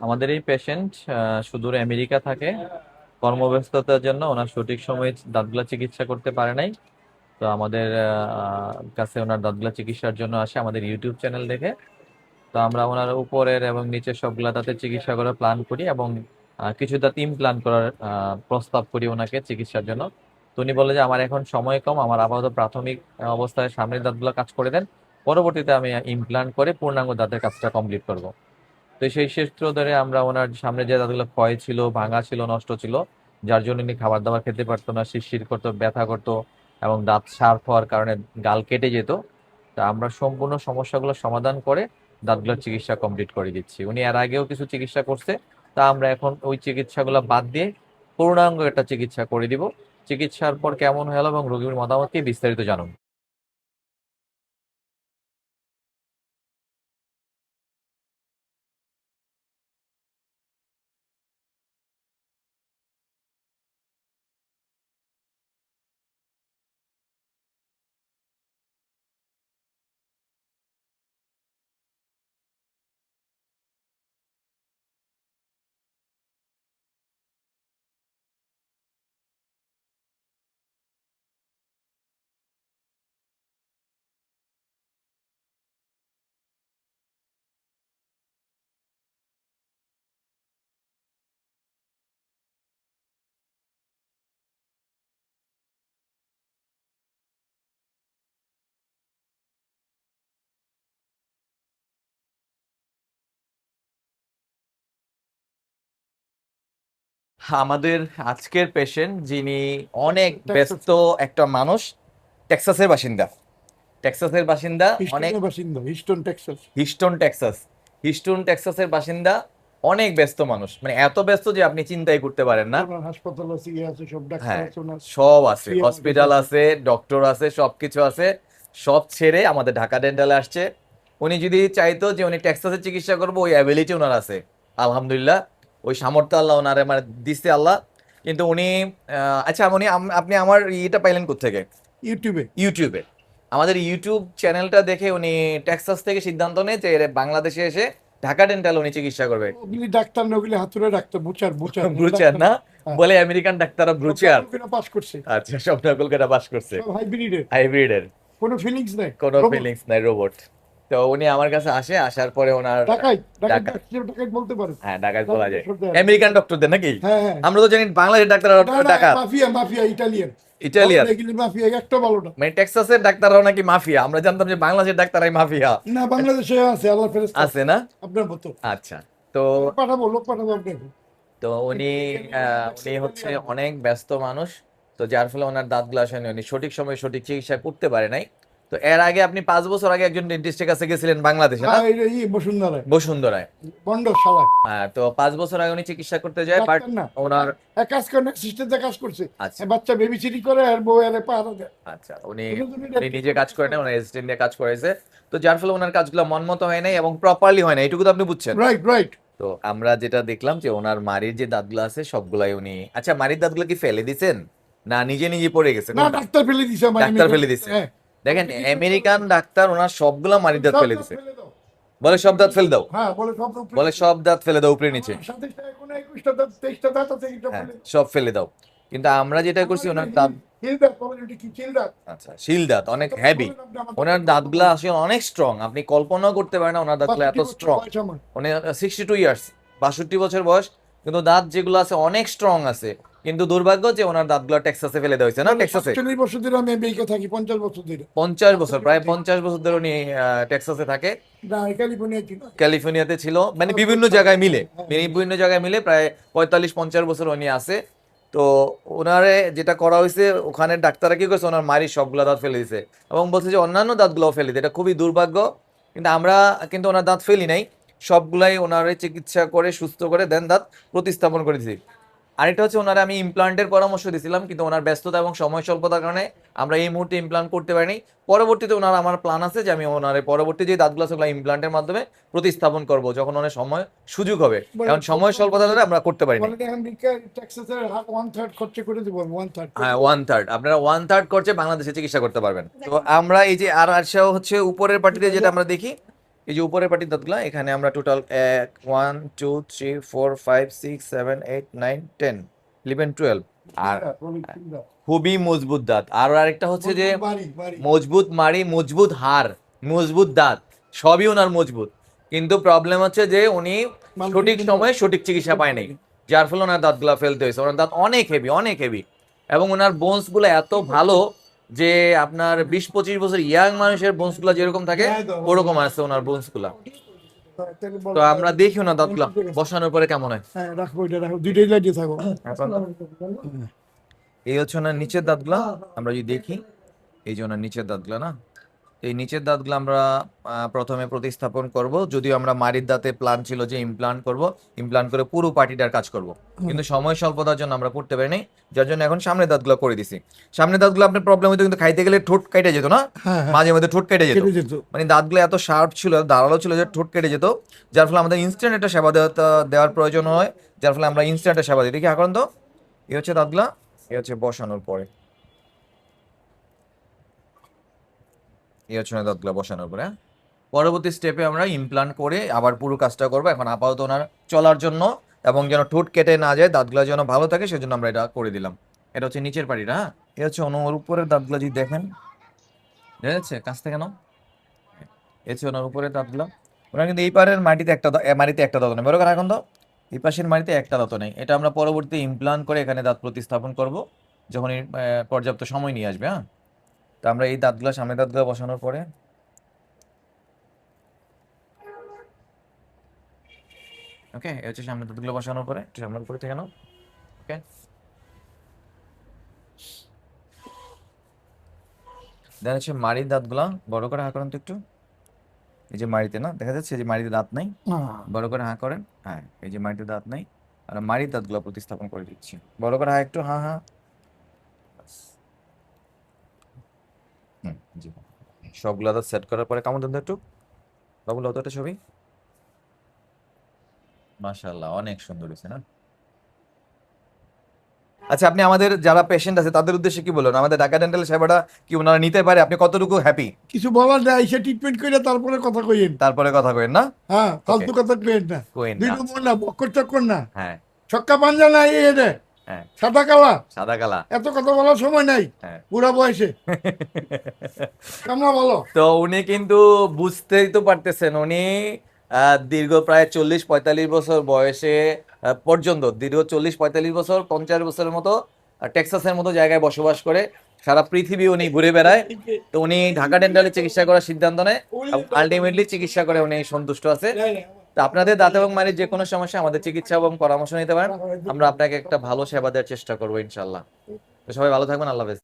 আমাদের এই পেশেন্ট সুদূর আমেরিকা থাকে। কর্মব্যস্ততার জন্য ওনার সঠিক সময়ে দাঁতগুলা চিকিৎসা করতে পারে নাই। তো আমাদের কাছে ওনার দাঁতগুলা চিকিৎসার জন্য আসে আমাদের ইউটিউব চ্যানেল দেখে। তো আমরা ওনার উপরের এবং নিচের সবগুলা দাঁতের চিকিৎসা করার প্ল্যান করি এবং কিছু দাঁত ইমপ্লান্ট করার প্রস্তাব করি ওনাকে চিকিৎসার জন্য। তো উনি বলে যে আমার এখন সময় কম, আমার আপাতত প্রাথমিক অবস্থায় সামনের দাঁতগুলো কাজ করে দেন, পরবর্তীতে আমি ইমপ্লান্ট করে পূর্ণাঙ্গ দাঁতের কাজটা কমপ্লিট করব। তো সেই সূত্র ধরে আমরা ওনার সামনে যে দাঁতগুলো ক্ষয় ছিল, ভাঙা ছিল, নষ্ট ছিল, যার জন্য উনি খাবার দাবার খেতে পারতো না, শিরশির করতো, ব্যথা করতো এবং দাঁত শার্প হওয়ার কারণে গাল কেটে যেত। তা আমরা সম্পূর্ণ সমস্যাগুলো সমাধান করে দাঁতগুলোর চিকিৎসা কমপ্লিট করে দিচ্ছি। উনি এর আগেও কিছু চিকিৎসা করছে, তা আমরা এখন ওই চিকিৎসাগুলো বাদ দিয়ে পূর্ণাঙ্গ একটা চিকিৎসা করে দিব। চিকিৎসার পর কেমন হলো এবং রোগীর মতামত কি বিস্তারিত জানুন। আমাদের আজকের পেশেন্ট যিনি অনেক ব্যস্ত একটা মানুষ, টেক্সাসের বাসিন্দা। টেক্সাসের বাসিন্দা, অনেক হিস্টনের বাসিন্দা, Houston Texas. Houston Texas. Houston টেক্সাসের বাসিন্দা, অনেক ব্যস্ত মানুষ, মানে এত ব্যস্ত যে আপনি চিন্তাই করতে পারেন না। ওনার হাসপাতাল আছে, ইয়ে আছে, সব ডাক্তার হ্যাঁ, আছে ওনার। সব আছে, সে আমাদের হসপিটাল কাছে। আছে, ডক্টর আছে, সবকিছু আছে। সব ছেড়ে আমাদের ঢাকা ডেন্টালে আসছে। উনি যদি চাইতো যে উনি টেক্সাসে চিকিৎসা করবো, ওই অ্যাবিলিটি ওনার আছে, আলহামদুলিল্লাহ। ওই সামর্থ্য আল্লাহ ওনারে মানে দিচ্ছে আল্লাহ। কিন্তু উনি আচ্ছা, উনি আপনি আমার ইয়েটা পাইলেন কোত্থেকে? ইউটিউবে। ইউটিউবে। আমাদের ইউটিউব চ্যানেলটা দেখে উনি টেক্সাস থেকে সিদ্ধান্ত নেয় যে এর বাংলাদেশে এসে ঢাকা ডেন্টাল উনি চিকিৎসা করবে। ওগুলি ডাক্তার না, ওগুলি হাতুড়ে ডাক্তার, বুচার বুচার ব্রুচার না, বলে আমেরিকান ডাক্তাররা ব্রুচার। পাস করছে, আচ্ছা, সব নকল করে বাস করছে। সব হাইব্রিডের, হাইব্রিডের। কোনো ফিলিংস নাই, কোনো রোবট। ফিলিংস নাই, রোবট। তো উনি আমার কাছে আসে, আসার পরে ওনার ঢাকায় ঢাকায় ঢাকা, ঢাকায় বলতে পারেন। হ্যাঁ ডাকাত বলা যায়, সর্দার। আমেরিকান ডক্টরদের নাকি? হ্যাঁ হ্যাঁ। আমরা তো জানি বাংলাদেশের ডাক্তার না না, ডাকাত। Mafia mafia, Italian. ইটালিয়ান। এগুলি মাফিয়া, একটা ভালো না। মানে টেক্সাসের ডাক্তাররাও নাকি মাফিয়া? আমরা জানতাম যে বাংলাদেশের ডাক্তাররাই মাফিয়া। না, বাংলাদেশে আছে, আল্লাহ ফেরেশতা আছে না? আপনার মতো। আচ্ছা। তো পাঠাবো, লোক পাঠাবো আপনাকে। তো উনি হচ্ছে অনেক ব্যস্ত মানুষ। তো যার ফলে ওনার দাঁতগুলো আসেনি, উনি সঠিক সময়ে সঠিক চিকিৎসা করতে পারে নাই। তো এর আগে আপনি 5 বছর আগে একজন ডেন্টিস্টের কাছে গেছিলেন বাংলাদেশে, না? হ্যাঁ, এই বসুন্ধরায়, বসুন্ধরায়। বন্ড শালায়। হ্যাঁ, তো 5 বছর আগে উনি চিকিৎসা করতে যায়, বাট ডাক্তার না, ওনার এক কাজ করে, অ্যাসিস্ট্যান্টে কাজ করছে। আচ্ছা বাচ্চা বেবি সিটিং করে আর বউ এর পাহারা দেয়। আচ্ছা, উনি বুঝলেন তো, উনি নিজে কাজ করে না, ওনার অ্যাসিস্ট্যান্ট দিয়ে কাজ করেছে। তো যার ফলে ওনার কাজগুলো মনমতো হয় নাই এবং প্রপারলি হয় না, এটুকু তো আপনি বুঝছেন। Right right. তো আমরা যেটা দেখলাম যে ওনার মাড়ির যে দাঁতগুলো আছে সবগুলাই উনি, আচ্ছা, মাড়ির দাঁতগুলো কি ফেলে দিছেন না নিজে নিজে পড়ে গেছে না, কোনটা? ডাক্তার ফেলে দিছে আমার। ডাক্তার ফেলে দিছে। হ্যাঁ। দেখেন, আমেরিকান ডাক্তার ওনার সবগুলা মাড়ির দাঁত সব ফেলে দাঁত দিছে। ফেলে দাও। বলে সব দাঁত ফেলে দাও। হ্যাঁ, বলে সব দাঁত বলে ফেলে দাও। সব দাঁত ফেলে দাও, উপরে নিচে। আমার সাথে কোনো 21টা দাঁত, 23টা দাঁত আছে, এটা হ্যাঁ, ফেলে দাও। সব ফেলে দাও। কিন্তু আমরা যেটা করছি, ওনার দাঁত, হিল দাঁত বলেন, এটা কি চিল দাঁত? আচ্ছা, শিল দাঁত অনেক হেভি। ওনার দাঁতগুলা আসলে অনেক স্ট্রং, আপনি কল্পনাও করতে পারেন না ওনার দাঁতগুলো এত 62 বছর স্ট্রং। বয়স আমার। উনি 62 ইয়ার্স, 62 বছর বয়স, কিন্তু দাঁত যেগুলো আছে অনেক স্ট্রং আছে। কিন্তু দুর্ভাগ্য যে ওনার দাঁতগুলো টেক্সাসে ফেলে দেওয়া হয়েছে, না টেক্সাসে। 40 বছর ধরে আমি আমেরিকা থাকি, 50 বছর ধরে। 50 বছর, প্রায় 50 বছর ধরে উনি টেক্সাসে থাকে। না, ক্যালিফোর্নিয়া ছিল। ক্যালিফোর্নিয়াতে ছিল, মানে বিভিন্ন জায়গায় মিলে, বিভিন্ন জায়গায় মিলে প্রায় 45-50 বছর উনি আছে। তো ওনারে যেটা করা হয়েছে, ওখানে ডাক্তাররা কি করছে, ওনার মারি সবগুলা দাঁত ফেলে দিছে এবং বলছে যে অন্যান্য দাঁতগুলোও ফেলে দিতে। এটা খুবই দুর্ভাগ্য। কিন্তু আমরা কিন্তু ওনার দাঁত ফেলি নাই, সবগুলাই ওনারে চিকিৎসা করে সুস্থ করে দেন দাঁত প্রতিস্থাপন করে দিয়েছি। আরেকটা হচ্ছে, ওনারে আমি ইমপ্লান্টের পরামর্শ দিয়েছিলাম, কিন্তু ওনার ব্যস্ততা এবং সময় স্বল্পতার কারণে আমরা এই মুহূর্তে ইমপ্লান্ট করতে পারিনি। পরবর্তীতে ওনার আমার প্ল্যান আছে যে আমি ওনারে পরবর্তী যে দাঁতগুলো আছে ওগুলো ইমপ্লান্টের মাধ্যমে প্রতিস্থাপন করব যখন ওনার সময় সুযোগ হবে। এখন সময় স্বল্পতার কারণে আমরা করতে পারিনি। বলে আমেরিকা টেক্সাসের 1/3 খরচ করে দেব, 1/3। হ্যাঁ, 1/3, আপনারা 1/3 খরচে বাংলাদেশে চিকিৎসা করতে পারবেন। তো আমরা এই যে আর আরশাও হচ্ছে উপরের পার্টিতে যেটা আমরা দেখি, এই যে উপরের পাটির দাঁতগুলা, এখানে আমরা টোটাল 1 2 3 4 5 6 7 8 9 10 11 12 আর অনেক সুন্দর। খুবই মজবুত দাঁত। আর আরেকটা হচ্ছে যে বাড়ি বাড়ি মজবুত মাড়ি, মজবুত হাড়, মজবুত দাঁত, সবই ওনার মজবুত। কিন্তু প্রবলেম হচ্ছে যে উনি সঠিক সময়ে সঠিক চিকিৎসা পায় নাই, যার ফলে ওনার দাঁতগুলা ফেলতে হয়েছে। ওনার দাঁত অনেক হেভি, অনেক হেভি, এবং ওনার বোনস গুলো এত ভালো যে আপনার 20-25 বছর ইয়াং মানুষের বোনস গুলা যেরকম থাকে ওরকম আছে ওনার বোনস গুলা। তাহলে বলো। তো আমরা দেখি ওনার দাঁতগুলা বসানোর পরে কেমন হয়। হ্যাঁ রাখবো, এটা রাখবো, দুইটাই লাগিয়ে থাকো। এখন এই হচ্ছে ওনার নিচের দাঁতগুলা, আমরা যদি দেখি এই যে ওনার নিচের দাঁতগুলা না, এই নিচের দাঁতগুলো আমরা প্রথমে প্রতিস্থাপন করব। যদিও আমরা মাড়ির দাঁতে প্ল্যান ছিল যে ইমপ্লান্ট করব, ইমপ্লান্ট করে পুরো পার্টিটার কাজ করব, কিন্তু সময় স্বল্পতার জন্য আমরা করতে পারি নাই, যার জন্য এখন সামনের দাঁতগুলো করে দিছি। সামনের দাঁতগুলো আপনার প্রবলেম হতো, কিন্তু খাইতে গেলে ঠোঁট কেটে যেত না, হ্যাঁ হ্যাঁ মাঝে মধ্যে ঠোঁট কেটে যেত। কেটে যেত। মানে দাঁতগুলো এত শার্প ছিল, ধারালো ছিল যে ঠোঁট কেটে যেত, যার ফলে আমাদের ইনস্ট্যান্ট একটা সেবা দেওয়ার প্রয়োজন হয়, যার ফলে আমরা ইনস্ট্যান্ট একটা সেবা দিই। দেখি এখন তো এই হচ্ছে দাঁতগুলা, এই হচ্ছে বসানোর পরে, এই হচ্ছে না দাঁতগুলো বসানোর পরে। হ্যাঁ? পরবর্তী স্টেপে আমরা ইমপ্লান্ট করে আবার পুরো কাজটা করবো। এখন আপাতত ওনার চলার জন্য এবং যেন ঠোঁট কেটে না যায়, দাঁতগুলো যেন ভালো থাকে, সেজন্য আমরা এটা করে দিলাম। এটা হচ্ছে নিচের পাটিটা। হ্যাঁ, এটা হচ্ছে ওনার উপরের দাঁতগুলো যদি দেখেন, দেখা যাচ্ছে কাছ থেকে না, এই হচ্ছে ওনার উপরের দাঁতগুলো। ওনার কিন্তু এই পারের মাটিতে একটা দাঁত নেই, বড় কথা এখন তো এই পাশের মাটিতে একটা দাঁত নেই। এটা আমরা পরবর্তী ইমপ্লান্ট করে এখানে দাঁত প্রতিস্থাপন করব, যখন এই পর্যাপ্ত সময় নিয়ে আসবে। হ্যাঁ, তো আমরা এই দাঁতগুলো, সামনের দাঁতগুলো বসানোর পরে, ওকে, এই হচ্ছে সামনের দাঁতগুলো বসানোর পরে, একটু সামনের উপরে থেকে নাও। ওকে, দেন হচ্ছে মাড়ির দাঁতগুলা বড় করে হাঁ করেন তো একটু। এই যে মাড়িতে না দেখা যাচ্ছে, এই যে মাড়িতে দাঁত নাই, বড় করে হাঁ করেন। হ্যাঁ, এই যে মাড়িতে দাঁত নাই, আর মাড়ির দাঁতগুলো প্রতিস্থাপন করে দিচ্ছি। বড় করে হাঁ একটু, হ্যাঁ হ্যাঁ, ব্যাস। জি, সবগুলো দাঁত সেট করার পরে কেমন দেন তো একটু, বাবু লতো একটা ছবি। মাশাআল্লাহ, অনেক সুন্দর হয়েছে না। আচ্ছা, আপনি আমাদের যারা পেশেন্ট আছে তাদের উদ্দেশ্যে কি বলবেন? আমাদের ঢাকা ডেন্টাল সেবাটা কি ওনারা নিতে পারে? আপনি কতটুকু হ্যাপি? কিছু বলার নাই, এসে ট্রিটমেন্ট করে তারপরে কথা কইেন। তারপরে কথা কইেন না, হ্যাঁ ফালতু কথা কইেন না। কইেন দুই না। নম্বর না, বক্কর চক্কর না, হ্যাঁ ছক্কা পাঞ্জা নাই, এনে হ্যাঁ, সাদা কালা, সাদা কালা। এত কথা বলার সময় নাই হ্যাঁ। বুড়া বয়সে। কেমন বলো? তো উনি কিন্তু বুঝতেই তো পারতেছেন, উনি দীর্ঘ প্রায় 40-45 বছর বয়সে পর্যন্ত, দীর্ঘ 40-45 বছর, 50 বছরের মতো টেক্সাসের মতো জায়গায় বসবাস করে, সারা পৃথিবী উনি ঘুরে বেড়ায়। তো উনি ঢাকা ডেন্টালে চিকিৎসা করার সিদ্ধান্ত নেয়, আলটিমেটলি চিকিৎসা করে উনি সন্তুষ্ট আছে। তো আপনাদের দাঁত এবং মাড়ির যে কোনো সমস্যা আমাদের চিকিৎসা এবং পরামর্শ নিতে পারেন, আমরা আপনাকে একটা ভালো সেবা দেওয়ার চেষ্টা করবো ইনশাল্লাহ। তো সবাই ভালো থাকবেন, আল্লাহ হাফেজ।